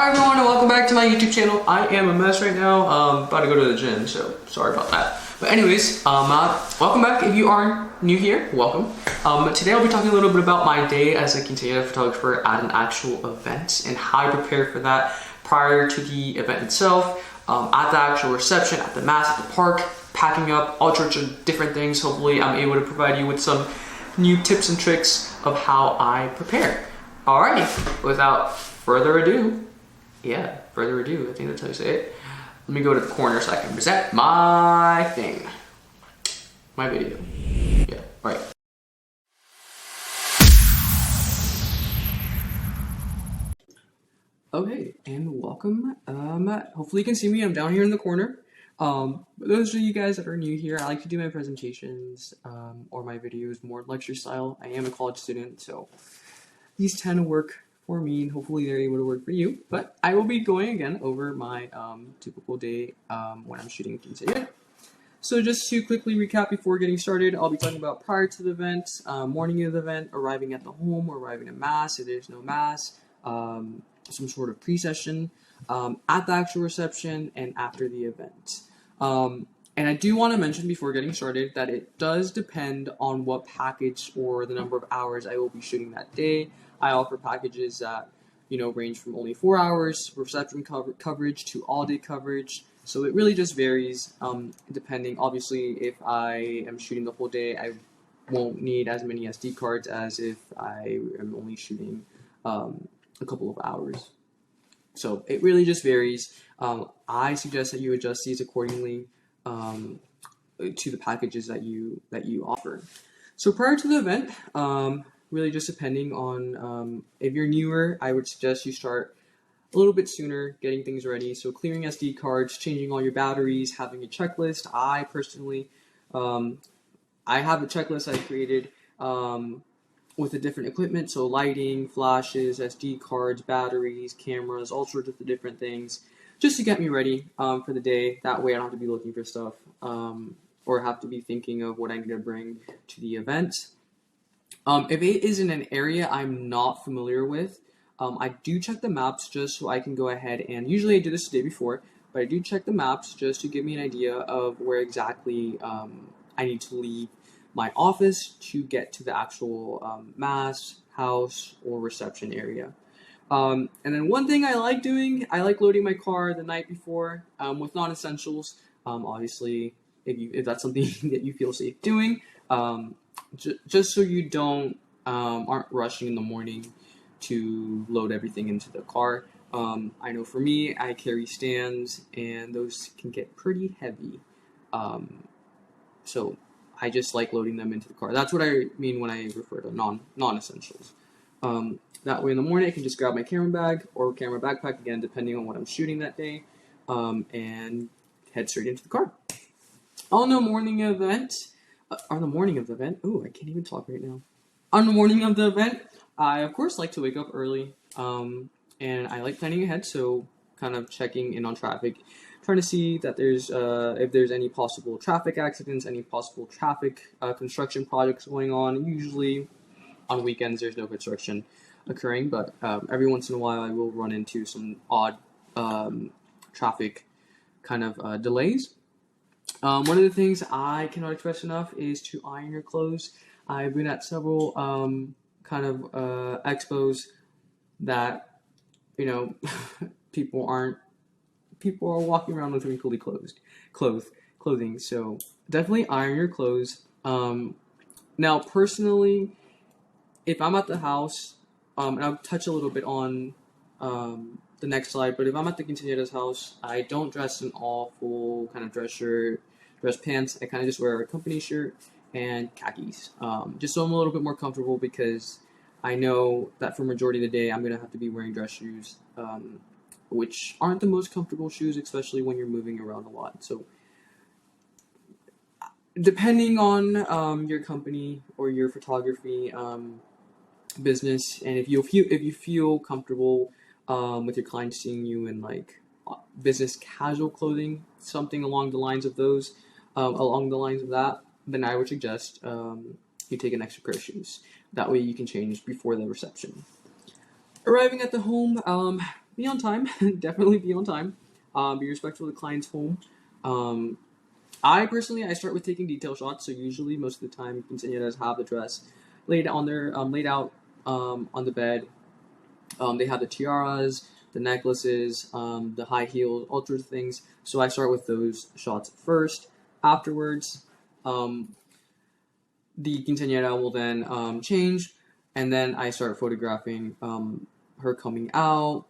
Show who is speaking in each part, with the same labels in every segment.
Speaker 1: Hi everyone and welcome back to my YouTube channel. I am a mess right now, about to go to the gym, so sorry about that. But anyways, welcome back. If you are new here, welcome. Today I'll be talking a little bit about my day as a quinceañera photographer at an actual event and how I prepare for that prior to the event itself, at the actual reception, at the mass, at the park, packing up, all sorts of different things. Hopefully I'm able to provide you with some new tips and tricks of how I prepare. Alrighty, without further ado, I think that's how you say it. Let me go to the corner so I can present my thing. My video. Yeah, right. Okay, and welcome. Hopefully you can see me. I'm down here in the corner. But those of you guys that are new here, I like to do my presentations or my videos more lecture style. I am a college student, so these tend to work for me, and hopefully they're able to work for you. But I will be going again over my typical day when I'm shooting quinceañera. So just to quickly recap before getting started, I'll be talking about prior to the event, morning of the event, arriving at the home, or arriving at mass if there's no mass, some sort of pre-session, at the actual reception, and after the event. And I do want to mention before getting started that it does depend on what package or the number of hours I will be shooting that day. I offer packages that, range from only 4 hours reception coverage to all-day coverage. So it really just varies, depending. Obviously, if I am shooting the whole day, I won't need as many SD cards as if I am only shooting a couple of hours. So it really just varies. I suggest that you adjust these accordingly to the packages that you offer. So prior to the event, really just depending on if you're newer, I would suggest you start a little bit sooner, getting things ready. So clearing SD cards, changing all your batteries, having a checklist. I personally, I have a checklist I created with the different equipment. So lighting, flashes, SD cards, batteries, cameras, all sorts of the different things, just to get me ready for the day. That way I don't have to be looking for stuff or have to be thinking of what I need to bring to the event. If it is in an area I'm not familiar with, I do check the maps just so I can go ahead and, usually I do this the day before, but I do check the maps just to give me an idea of where exactly I need to leave my office to get to the actual mass, house, or reception area. And then one thing I like doing, I like loading my car the night before with non-essentials. Obviously, if that's something that you feel safe doing, just so you aren't rushing in the morning to load everything into the car. I know for me, I carry stands, and those can get pretty heavy. So I just like loading them into the car. That's what I mean when I refer to non-essentials. That way in the morning, I can just grab my camera bag or camera backpack, again, depending on what I'm shooting that day, and head straight into the car. On the morning of the event, I can't even talk right now. On the morning of the event, I, of course, like to wake up early, and I like planning ahead, so kind of checking in on traffic, trying to see that if there's any possible traffic accidents, any possible traffic construction projects going on. Usually on weekends, there's no construction occurring, but every once in a while, I will run into some odd traffic kind of delays. One of the things I cannot express enough is to iron your clothes. I've been at several expos that people are walking around with wrinkly clothing. So definitely iron your clothes. Now personally, if I'm at the house, and I'll touch a little bit on the next slide, but if I'm at the quinceañera's house, I don't dress in all full kind of dress shirt, dress pants. I kind of just wear a company shirt and khakis, just so I'm a little bit more comfortable, because I know that for majority of the day I'm going to have to be wearing dress shoes, which aren't the most comfortable shoes, especially when you're moving around a lot. So depending on your company or your photography business, and if you feel comfortable with your clients seeing you in like business casual clothing, something along the lines of that, then I would suggest you take an extra pair of shoes. That way you can change before the reception. Arriving at the home, be on time. Definitely be on time. Be respectful of the client's home. Um, I personally, I start with taking detail shots. So usually, most of the time, quinceañeras have the dress laid out on the bed. They have the tiaras, the necklaces, the high heels, all sorts of things. So I start with those shots first. Afterwards, um, the quinceañera will then change, and then I start photographing her coming out,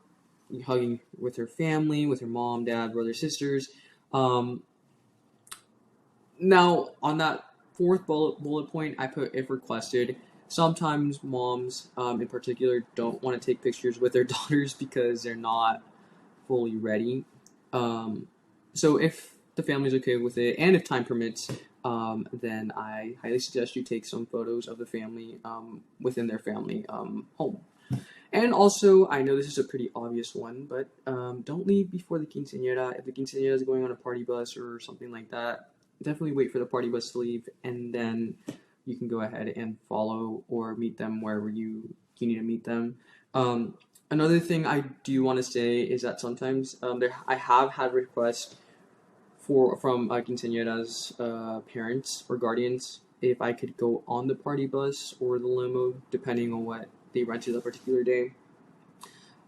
Speaker 1: hugging with her family, with her mom, dad, brother, sisters. Um, Now, on that fourth bullet point, I put if requested. Sometimes moms, in particular, don't want to take pictures with their daughters because they're not fully ready. Um, so if the family's okay with it, and if time permits, then I highly suggest you take some photos of the family within their family home. And also, I know this is a pretty obvious one, but don't leave before the quinceañera. If the quinceañera is going on a party bus or something like that, definitely wait for the party bus to leave, and then you can go ahead and follow or meet them wherever you need to meet them. Um, Another thing I do want to say is that sometimes I have had requests from quinceañera's parents or guardians if I could go on the party bus or the limo, depending on what they rented that particular day.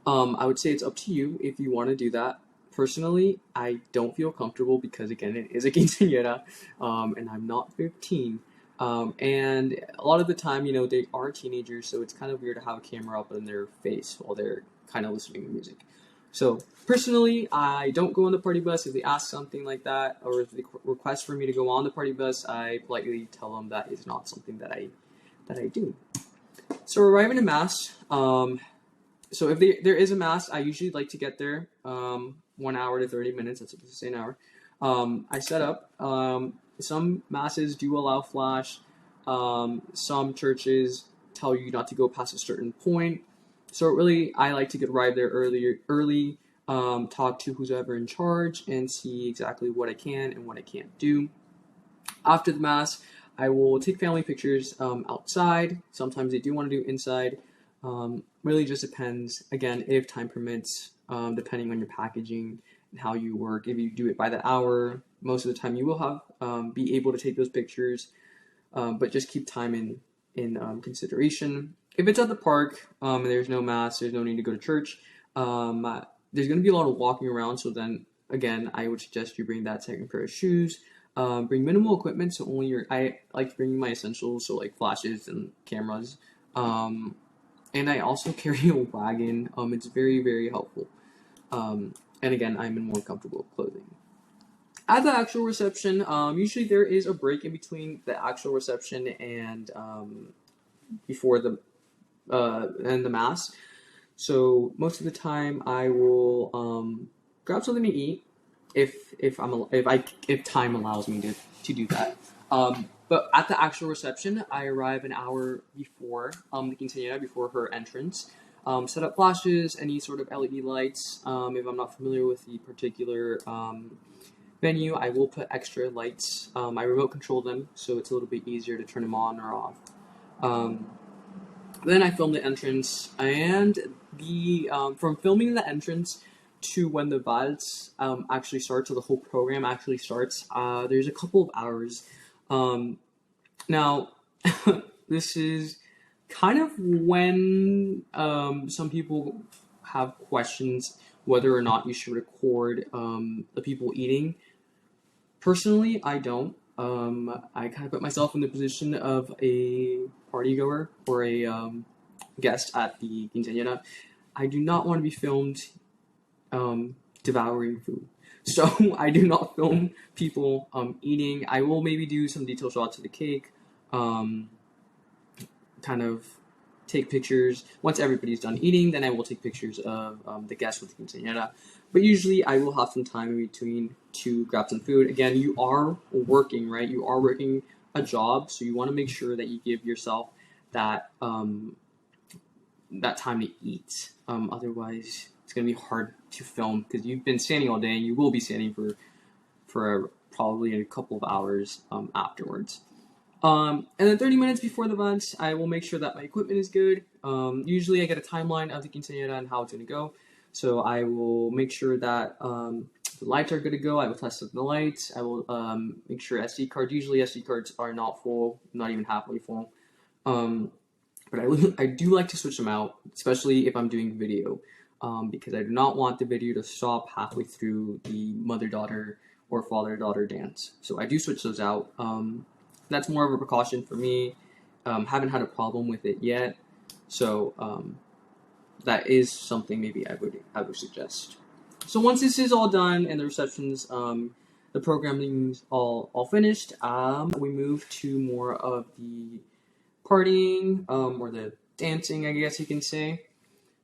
Speaker 1: I would say it's up to you if you want to do that. Personally, I don't feel comfortable because again, it is a quinceañera, and I'm not 15. And a lot of the time, they are teenagers, so it's kind of weird to have a camera up in their face while they're kind of listening to music. So personally, I don't go on the party bus. If they ask something like that, or if they request for me to go on the party bus, I politely tell them that is not something that I do. So arriving to mass. So if there is a mass, I usually like to get there 1 hour to 30 minutes. That's supposed to say an hour. I set up. Some masses do allow flash. Some churches tell you not to go past a certain point. So really, I like to arrive there early, talk to who's ever in charge, and see exactly what I can and what I can't do. After the mass, I will take family pictures outside. Sometimes they do want to do inside. Really just depends, again, if time permits, depending on your packaging and how you work. If you do it by the hour, most of the time you will have be able to take those pictures, but just keep time in consideration. If it's at the park and there's no mass, there's no need to go to church, there's going to be a lot of walking around, so then, again, I would suggest you bring that second pair of shoes. Bring minimal equipment, so I like bringing my essentials, so like flashes and cameras. And I also carry a wagon. It's very, very helpful. And again, I'm in more comfortable clothing. At the actual reception, usually there is a break in between the actual reception and before the mass. So most of the time, I will grab something to eat if time allows me to do that. But at the actual reception, I arrive an hour before the quinceañera, before her entrance. Set up flashes, any sort of LED lights. If I'm not familiar with the particular venue, I will put extra lights. I remote control them, so it's a little bit easier to turn them on or off. Then I film the entrance, and from filming the entrance to when the valse actually starts, or the whole program actually starts, there's a couple of hours. Now, this is kind of when some people have questions whether or not you should record the people eating. Personally, I don't. I kind of put myself in the position of a party goer or a guest at the quinceañera. I do not want to be filmed devouring food. So I do not film people eating. I will maybe do some detail shots of the cake, kind of take pictures. Once everybody's done eating, then I will take pictures of the guests with the quinceañera. But usually I will have some time in between to grab some food. Again, you are working, right? You are working a job, so you want to make sure that you give yourself that that time to eat. Otherwise, it's going to be hard to film because you've been standing all day and you will be standing for probably a couple of hours afterwards. And then 30 minutes before the event, I will make sure that my equipment is good. Usually I get a timeline of the quinceañera and how it's going to go. So I will make sure that the lights are good to go. I will test the lights. I will make sure SD cards. Usually SD cards are not full, not even halfway full. But I do like to switch them out, especially if I'm doing video, because I do not want the video to stop halfway through the mother-daughter or father-daughter dance. So I do switch those out. That's more of a precaution for me. Haven't had a problem with it yet, so that is something maybe I would suggest. So once this is all done and the receptions, the programming's all finished, we move to more of the partying, or the dancing, I guess you can say.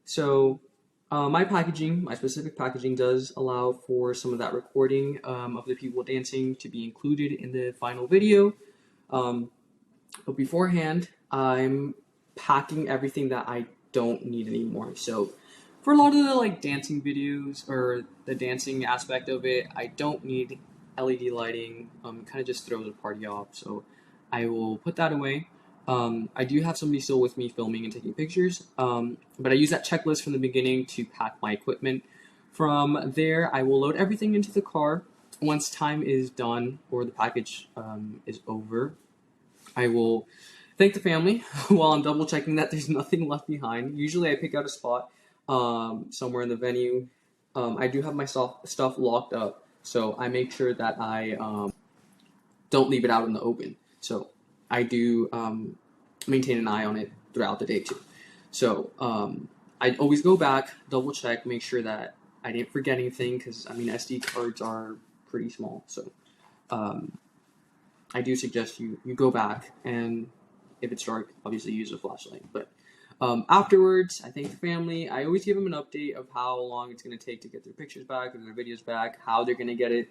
Speaker 1: So my specific packaging does allow for some of that recording of the people dancing to be included in the final video. But beforehand, I'm packing everything that I don't need anymore. So for a lot of the like dancing videos or the dancing aspect of it, I don't need LED lighting. Kind of just throws the party off. So I will put that away. I do have somebody still with me filming and taking pictures, but I use that checklist from the beginning to pack my equipment. From there, I will load everything into the car. Once time is done or the package is over, I will thank the family while I'm double checking that there's nothing left behind. Usually I pick out a spot somewhere in the venue. I do have my stuff locked up, so I make sure that I don't leave it out in the open. So I do maintain an eye on it throughout the day too. So I always go back, double check, make sure that I didn't forget anything, because I mean SD cards are pretty small. So I do suggest you go back, and if it's dark, obviously use a flashlight. But afterwards, I thank the family. I always give them an update of how long it's going to take to get their pictures back or their videos back, how they're going to get it.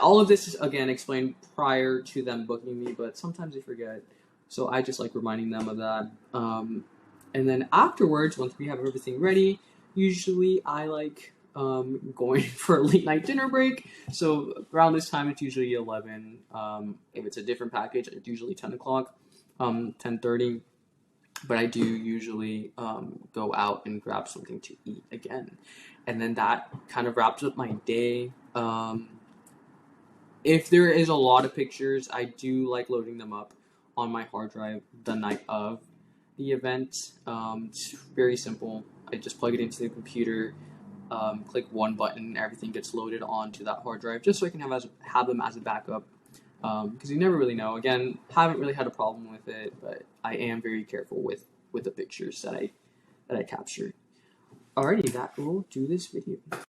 Speaker 1: All of this is, again, explained prior to them booking me, but sometimes they forget. So I just like reminding them of that. And then afterwards, once we have everything ready, usually I like going for a late night dinner break. So around this time, it's usually 11. If it's a different package, it's usually 10 o'clock, 10:30. But I do usually go out and grab something to eat again. And then that kind of wraps up my day. If there is a lot of pictures, I do like loading them up on my hard drive the night of the event. It's very simple. I just plug it into the computer, click one button, everything gets loaded onto that hard drive, just so I can have them as a backup. Because you never really know. Again, haven't really had a problem with it, but I am very careful with the pictures that I capture. Alrighty, that will do this video.